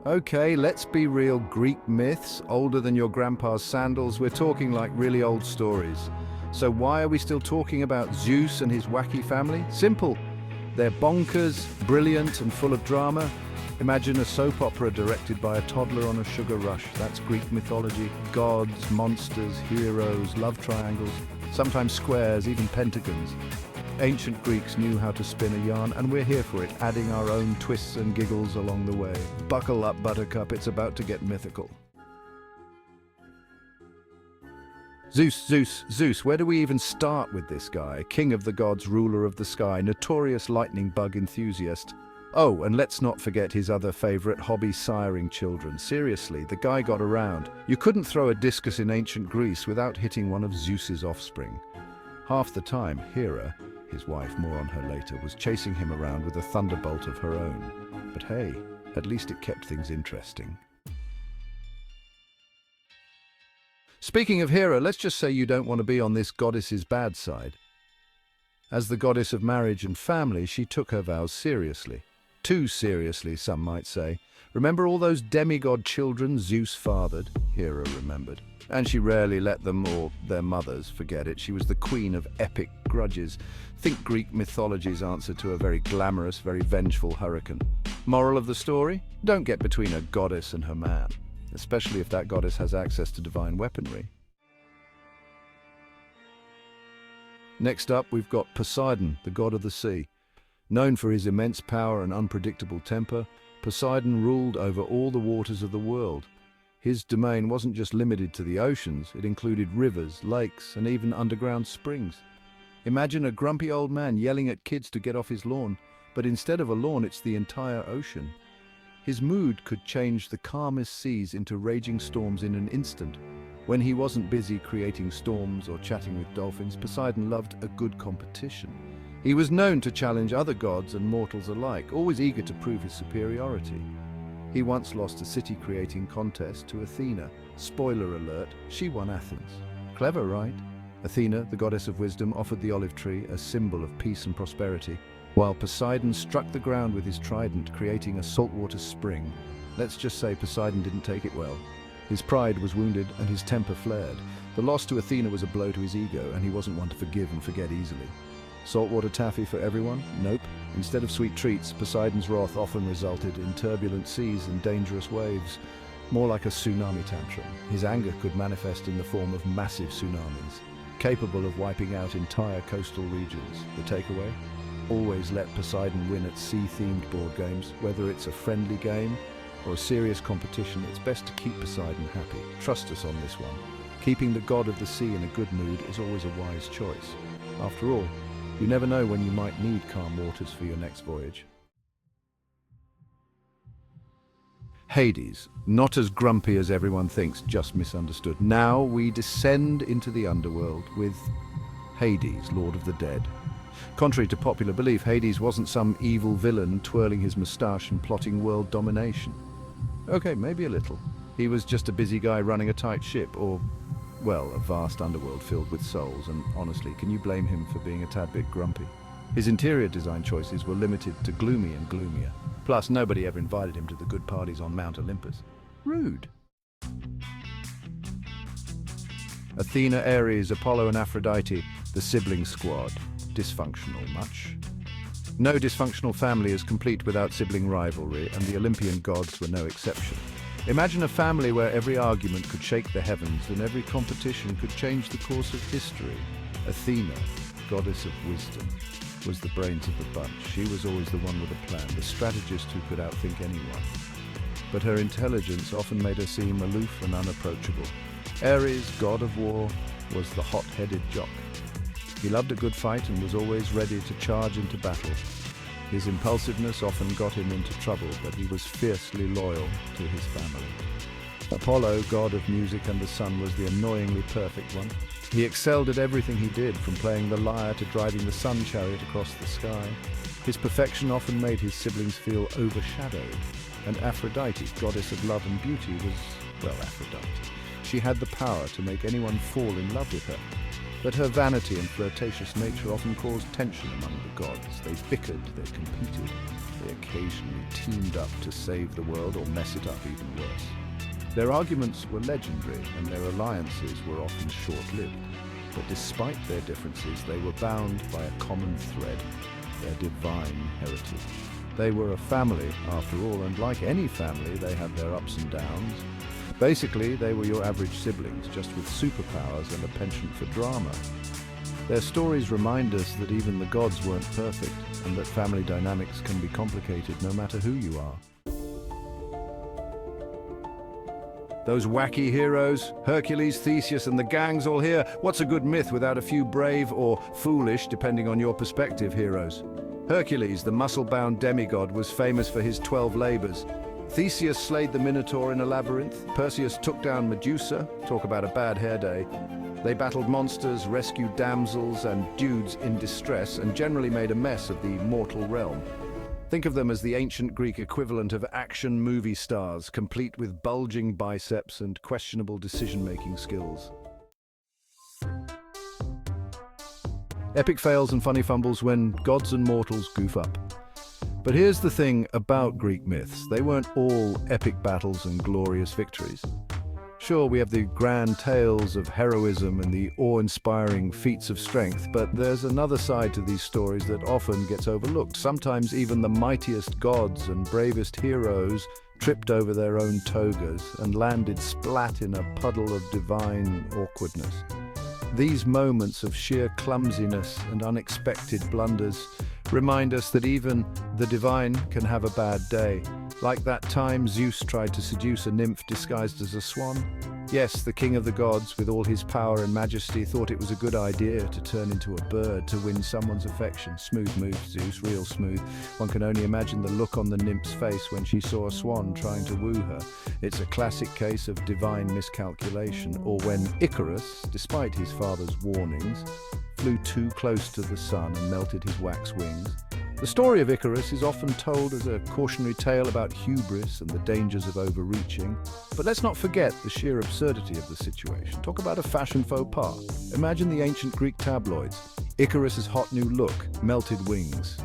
Okay, let's be real. Greek myths, older than your grandpa's sandals. We're talking like really old stories. So why are we still talking about Zeus and his wacky family? Simple. They're bonkers, brilliant, and full of drama. Imagine a soap opera directed by a toddler on a sugar rush. That's Greek mythology. Gods, monsters, heroes, love triangles, sometimes squares, even pentagons. Ancient Greeks knew how to spin a yarn, and we're here for it, adding our own twists and giggles along the way. Buckle up, Buttercup, it's about to get mythical. Zeus, where do we even start with this guy? King of the gods, ruler of the sky, notorious lightning bug enthusiast. Oh, and let's not forget his other favorite hobby, siring children. Seriously, the guy got around. You couldn't throw a discus in ancient Greece without hitting one of Zeus's offspring. Half the time, Hera, his wife, more on her later, was chasing him around with a thunderbolt of her own. But hey, at least it kept things interesting. Speaking of Hera, let's just say you don't want to be on this goddess's bad side. As the goddess of marriage and family, she took her vows seriously. Too seriously, some might say. Remember all those demigod children Zeus fathered? Hera remembered. And she rarely let them, or their mothers, forget it. She was the queen of epic grudges. Think Greek mythology's answer to a very glamorous, very vengeful hurricane. Moral of the story? Don't get between a goddess and her man, especially if that goddess has access to divine weaponry. Next up, we've got Poseidon, the god of the sea. Known for his immense power and unpredictable temper, Poseidon ruled over all the waters of the world. His domain wasn't just limited to the oceans, it included rivers, lakes, and even underground springs. Imagine a grumpy old man yelling at kids to get off his lawn, but instead of a lawn, it's the entire ocean. His mood could change the calmest seas into raging storms in an instant. When he wasn't busy creating storms or chatting with dolphins, Poseidon loved a good competition. He was known to challenge other gods and mortals alike, always eager to prove his superiority. He once lost a city-creating contest to Athena. Spoiler alert, she won Athens. Clever, right? Athena, the goddess of wisdom, offered the olive tree, a symbol of peace and prosperity, while Poseidon struck the ground with his trident, creating a saltwater spring. Let's just say Poseidon didn't take it well. His pride was wounded and his temper flared. The loss to Athena was a blow to his ego, and he wasn't one to forgive and forget easily. Saltwater taffy for everyone? Nope. Instead of sweet treats, Poseidon's wrath often resulted in turbulent seas and dangerous waves, more like a tsunami tantrum. His anger could manifest in the form of massive tsunamis, capable of wiping out entire coastal regions. The takeaway? Always let Poseidon win at sea-themed board games. Whether it's a friendly game or a serious competition, it's best to keep Poseidon happy. Trust us on this one. Keeping the god of the sea in a good mood is always a wise choice. After all, you never know when you might need calm waters for your next voyage. Hades, not as grumpy as everyone thinks, just misunderstood. Now we descend into the underworld with Hades, Lord of the Dead. Contrary to popular belief, Hades wasn't some evil villain twirling his moustache and plotting world domination. Okay, maybe a little. He was just a busy guy running a tight ship, or well, a vast underworld filled with souls, and honestly, can you blame him for being a tad bit grumpy? His interior design choices were limited to gloomy and gloomier. Plus, nobody ever invited him to the good parties on Mount Olympus. Rude. Athena, Ares, Apollo and Aphrodite, the sibling squad. Dysfunctional much? No dysfunctional family is complete without sibling rivalry, and the Olympian gods were no exception. Imagine a family where every argument could shake the heavens and every competition could change the course of history. Athena, goddess of wisdom, was the brains of the bunch. She was always the one with a plan, the strategist who could outthink anyone. But her intelligence often made her seem aloof and unapproachable. Ares, god of war, was the hot-headed jock. He loved a good fight and was always ready to charge into battle. His impulsiveness often got him into trouble, but he was fiercely loyal to his family. Apollo, god of music and the sun, was the annoyingly perfect one. He excelled at everything he did, from playing the lyre to driving the sun chariot across the sky. His perfection often made his siblings feel overshadowed. And Aphrodite, goddess of love and beauty, was, well, Aphrodite. She had the power to make anyone fall in love with her. But her vanity and flirtatious nature often caused tension among the gods. They bickered, they competed, they occasionally teamed up to save the world or mess it up even worse. Their arguments were legendary, and their alliances were often short-lived. But despite their differences, they were bound by a common thread, their divine heritage. They were a family, after all, and like any family, they had their ups and downs. Basically, they were your average siblings, just with superpowers and a penchant for drama. Their stories remind us that even the gods weren't perfect, and that family dynamics can be complicated no matter who you are. Those wacky heroes, Hercules, Theseus, and the gangs all here. What's a good myth without a few brave or foolish, depending on your perspective, heroes? Hercules, the muscle-bound demigod, was famous for his 12 labors. Theseus slayed the Minotaur in a labyrinth. Perseus took down Medusa. Talk about a bad hair day. They battled monsters, rescued damsels and dudes in distress, and generally made a mess of the mortal realm. Think of them as the ancient Greek equivalent of action movie stars, complete with bulging biceps and questionable decision-making skills. Epic fails and funny fumbles when gods and mortals goof up. But here's the thing about Greek myths. They weren't all epic battles and glorious victories. Sure, we have the grand tales of heroism and the awe-inspiring feats of strength, but there's another side to these stories that often gets overlooked. Sometimes even the mightiest gods and bravest heroes tripped over their own togas and landed splat in a puddle of divine awkwardness. These moments of sheer clumsiness and unexpected blunders remind us that even the divine can have a bad day. Like that time Zeus tried to seduce a nymph disguised as a swan. Yes, the king of the gods, with all his power and majesty, thought it was a good idea to turn into a bird to win someone's affection. Smooth move, Zeus, real smooth. One can only imagine the look on the nymph's face when she saw a swan trying to woo her. It's a classic case of divine miscalculation. Or when Icarus, despite his father's warnings, flew too close to the sun and melted his wax wings. The story of Icarus is often told as a cautionary tale about hubris and the dangers of overreaching. But let's not forget the sheer absurdity of the situation. Talk about a fashion faux pas. Imagine the ancient Greek tabloids. Icarus's hot new look, melted wings.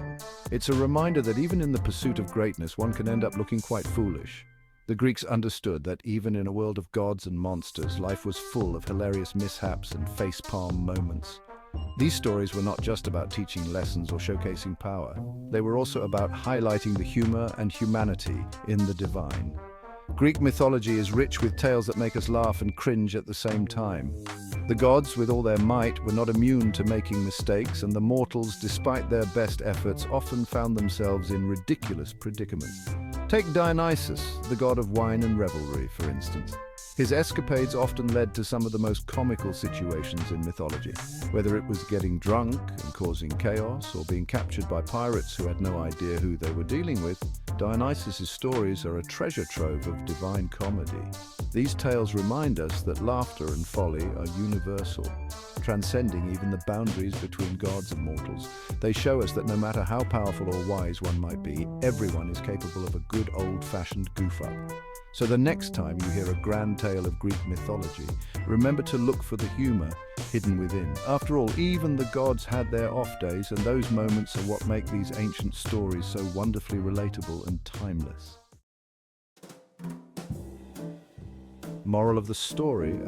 It's a reminder that even in the pursuit of greatness, one can end up looking quite foolish. The Greeks understood that even in a world of gods and monsters, life was full of hilarious mishaps and facepalm moments. These stories were not just about teaching lessons or showcasing power. They were also about highlighting the humor and humanity in the divine. Greek mythology is rich with tales that make us laugh and cringe at the same time. The gods, with all their might, were not immune to making mistakes, and the mortals, despite their best efforts, often found themselves in ridiculous predicaments. Take Dionysus, the god of wine and revelry, for instance. His escapades often led to some of the most comical situations in mythology, whether it was getting drunk and causing chaos or being captured by pirates who had no idea who they were dealing with. Dionysus' stories are a treasure trove of divine comedy. These tales remind us that laughter and folly are universal, transcending even the boundaries between gods and mortals. They show us that no matter how powerful or wise one might be, everyone is capable of a good old-fashioned goof-up. So the next time you hear a grand tale of Greek mythology, remember to look for the humor hidden within. After all, even the gods had their off days, and those moments are what make these ancient stories so wonderfully relatable and timeless. Moral of the story,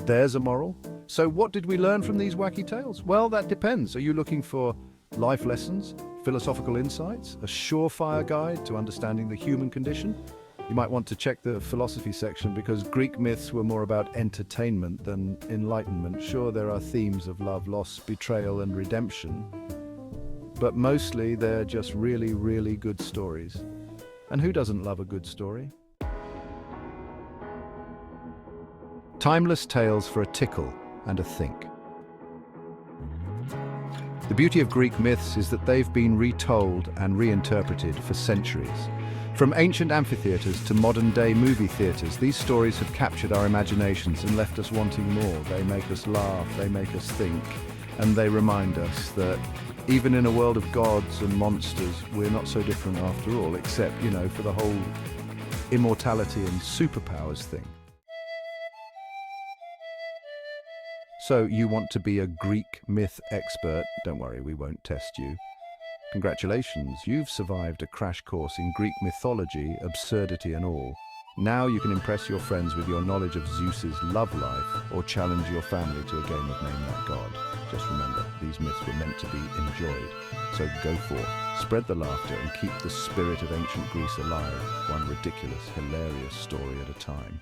there's a moral. So what did we learn from these wacky tales? Well, that depends. Are you looking for life lessons, philosophical insights, a surefire guide to understanding the human condition? You might want to check the philosophy section, because Greek myths were more about entertainment than enlightenment. Sure, there are themes of love, loss, betrayal, and redemption, but mostly they're just really, really good stories. And who doesn't love a good story? Timeless tales for a tickle and a think. The beauty of Greek myths is that they've been retold and reinterpreted for centuries. From ancient amphitheaters to modern-day movie theaters, these stories have captured our imaginations and left us wanting more. They make us laugh, they make us think, and they remind us that even in a world of gods and monsters, we're not so different after all, except, for the whole immortality and superpowers thing. So you want to be a Greek myth expert? Don't worry, we won't test you. Congratulations, you've survived a crash course in Greek mythology, absurdity and all. Now you can impress your friends with your knowledge of Zeus's love life or challenge your family to a game of Name That God. Just remember, these myths were meant to be enjoyed. So go forth, spread the laughter and keep the spirit of ancient Greece alive, one ridiculous, hilarious story at a time.